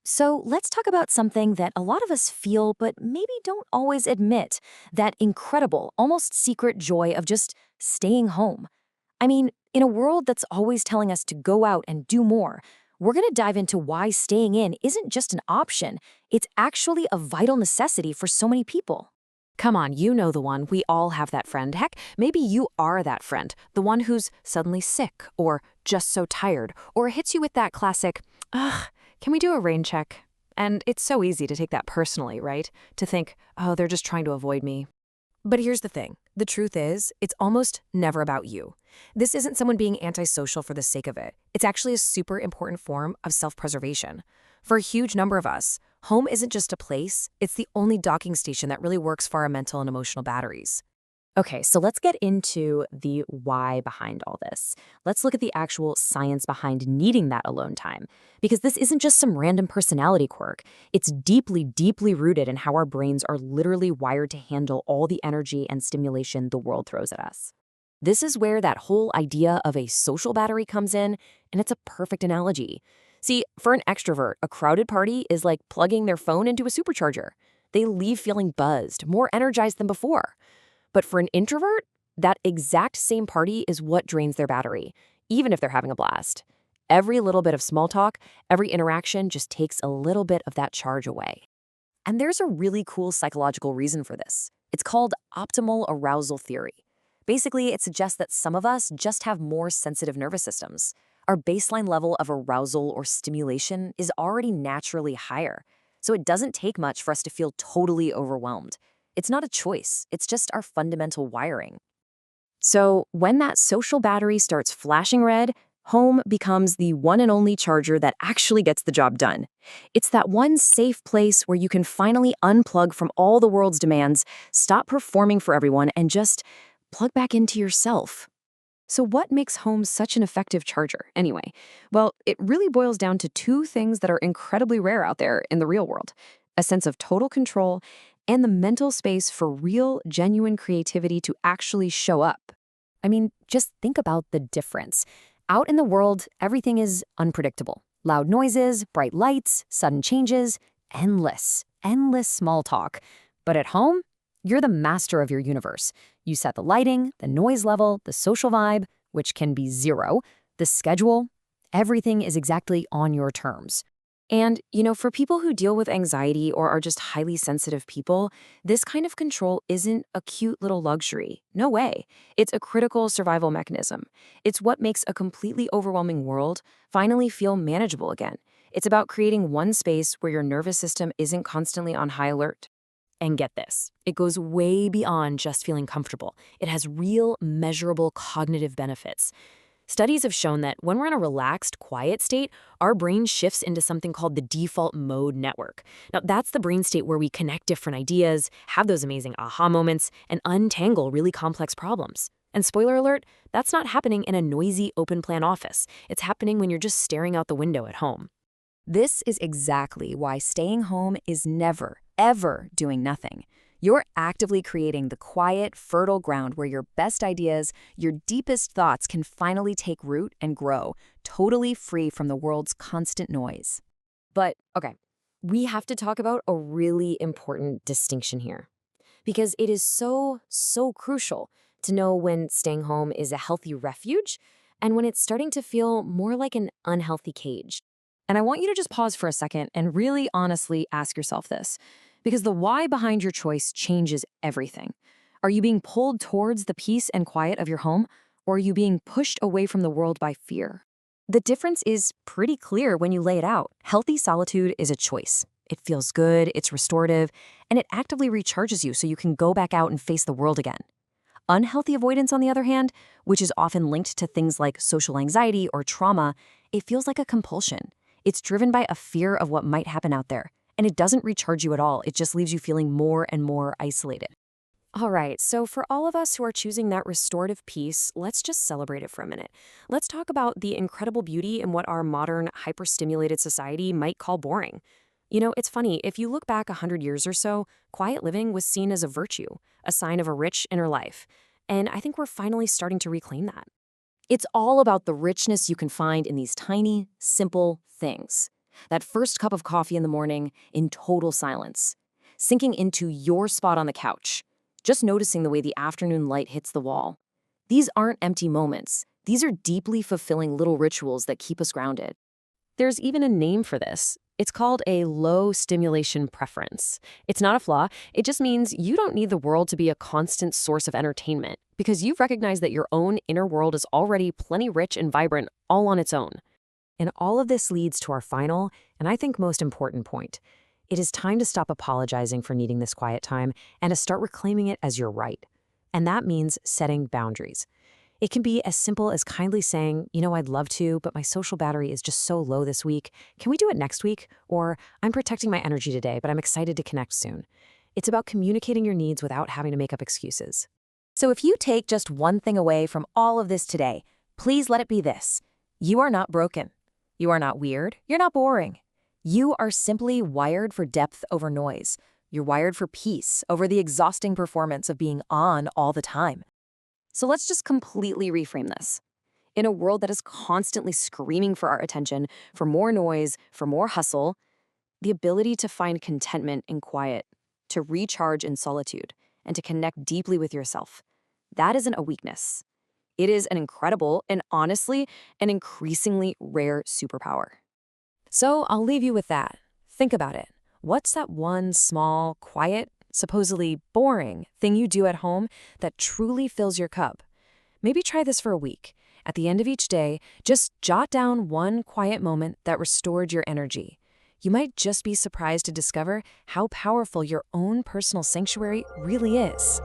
So let's talk about something that a lot of us feel but maybe don't always admit, that incredible, almost secret joy of just staying home. I mean, in a world that's always telling us to go out and do more, we're going to dive into why staying in isn't just an option, it's actually a vital necessity for so many people. Come on, you know the one. We all have that friend. Heck, maybe you are that friend, the one who's suddenly sick or just so tired or hits you with that classic, ugh, can we do a rain check? And it's so easy to take that personally, right? To think, oh, they're just trying to avoid me. But here's the thing. The truth is, it's almost never about you. This isn't someone being antisocial for the sake of it. It's actually a super important form of self-preservation. For a huge number of us, home isn't just a place, it's the only docking station that really works for our mental and emotional batteries. Okay, so let's get into the why behind all this. Let's look at the actual science behind needing that alone time. Because this isn't just some random personality quirk. It's deeply, deeply rooted in how our brains are literally wired to handle all the energy and stimulation the world throws at us. This is where that whole idea of a social battery comes in, and it's a perfect analogy. See, for an extrovert, a crowded party is like plugging their phone into a supercharger. They leave feeling buzzed, more energized than before. But for an introvert, that exact same party is what drains their battery, even if they're having a blast. Every little bit of small talk, every interaction just takes a little bit of that charge away. And there's a really cool psychological reason for this. It's called optimal arousal theory. Basically, it suggests that some of us just have more sensitive nervous systems. Our baseline level of arousal or stimulation is already naturally higher, so it doesn't take much for us to feel totally overwhelmed. It's not a choice, it's just our fundamental wiring. So when that social battery starts flashing red, home becomes the one and only charger that actually gets the job done. It's that one safe place where you can finally unplug from all the world's demands, stop performing for everyone, and just plug back into yourself. So what makes home such an effective charger, anyway? Well, it really boils down to two things that are incredibly rare out there in the real world: a sense of total control and the mental space for real, genuine creativity to actually show up. I mean, just think about the difference. Out in the world, everything is unpredictable. Loud noises, bright lights, sudden changes, endless small talk. But at home, you're the master of your universe. You set the lighting, the noise level, the social vibe, which can be zero, the schedule. Everything is exactly on your terms. And, for people who deal with anxiety or are just highly sensitive people, this kind of control isn't a cute little luxury. No way. It's a critical survival mechanism. It's what makes a completely overwhelming world finally feel manageable again. It's about creating one space where your nervous system isn't constantly on high alert. And get this, it goes way beyond just feeling comfortable. It has real, measurable cognitive benefits. Studies have shown that when we're in a relaxed, quiet state, our brain shifts into something called the default mode network. Now, that's the brain state where we connect different ideas, have those amazing aha moments, and untangle really complex problems. And spoiler alert, that's not happening in a noisy, open-plan office. It's happening when you're just staring out the window at home. This is exactly why staying home is never, ever doing nothing. You're actively creating the quiet, fertile ground where your best ideas, your deepest thoughts can finally take root and grow, totally free from the world's constant noise. But, okay, we have to talk about a really important distinction here. Because it is so crucial to know when staying home is a healthy refuge and when it's starting to feel more like an unhealthy cage. And I want you to just pause for a second and really honestly ask yourself this, because the why behind your choice changes everything. Are you being pulled towards the peace and quiet of your home, or are you being pushed away from the world by fear? The difference is pretty clear when you lay it out. Healthy solitude is a choice. It feels good, it's restorative, and it actively recharges you so you can go back out and face the world again. Unhealthy avoidance, on the other hand, which is often linked to things like social anxiety or trauma, it feels like a compulsion. It's driven by a fear of what might happen out there. And it doesn't recharge you at all. It just leaves you feeling more and more isolated. All right, so for all of us who are choosing that restorative peace, let's just celebrate it for a minute. Let's talk about the incredible beauty in what our modern, hyperstimulated society might call boring. It's funny, if you look back 100 years or so, quiet living was seen as a virtue, a sign of a rich inner life. And I think we're finally starting to reclaim that. It's all about the richness you can find in these tiny, simple things. That first cup of coffee in the morning in total silence. Sinking into your spot on the couch. Just noticing the way the afternoon light hits the wall. These aren't empty moments. These are deeply fulfilling little rituals that keep us grounded. There's even a name for this. It's called a low stimulation preference. It's not a flaw. It just means you don't need the world to be a constant source of entertainment because you've recognized that your own inner world is already plenty rich and vibrant all on its own. And all of this leads to our final, and I think most important point. It is time to stop apologizing for needing this quiet time and to start reclaiming it as your right. And that means setting boundaries. It can be as simple as kindly saying, I'd love to, but my social battery is just so low this week. Can we do it next week? Or I'm protecting my energy today, but I'm excited to connect soon. It's about communicating your needs without having to make up excuses. So if you take just one thing away from all of this today, please let it be this. You are not broken. You are not weird. You're not boring. You are simply wired for depth over noise. You're wired for peace over the exhausting performance of being on all the time. So let's just completely reframe this. In a world that is constantly screaming for our attention, for more noise, for more hustle, the ability to find contentment in quiet, to recharge in solitude, and to connect deeply with yourself, that isn't a weakness. It is an incredible and honestly, an increasingly rare superpower. So I'll leave you with that. Think about it. What's that one small, quiet, supposedly boring thing you do at home that truly fills your cup? Maybe try this for a week. At the end of each day, just jot down one quiet moment that restored your energy. You might just be surprised to discover how powerful your own personal sanctuary really is.